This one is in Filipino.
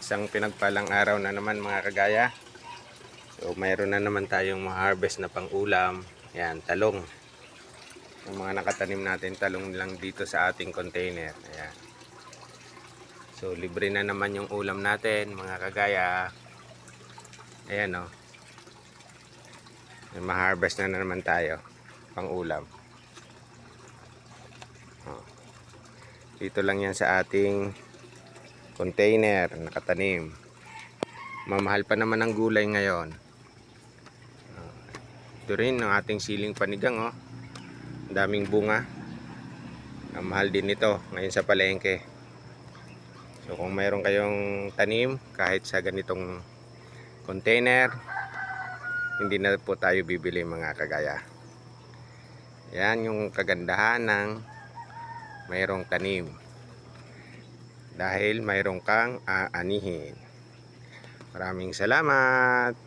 Isang pinagpalang araw na naman mga kagaya. So mayroon na naman tayong ma-harvest na pang-ulam. Yan, talong. Yung mga nakatanim natin talong lang dito sa ating container. Ayan. So libre na naman yung ulam natin mga kagaya. Ayan o. Ma-harvest na naman tayo pang-ulam. Dito lang yan sa ating container nakatanim. Mamahal pa naman ang gulay ngayon. Ito rin ang ating siling panigang oh. Daming bunga. Mahal din ito ngayon sa palengke. So kung mayroon kayong tanim kahit sa ganitong container, hindi na po tayo bibili mga kagaya. Yan yung kagandahan ng mayroong tanim. Dahil mayroon kang aanihin. Maraming salamat.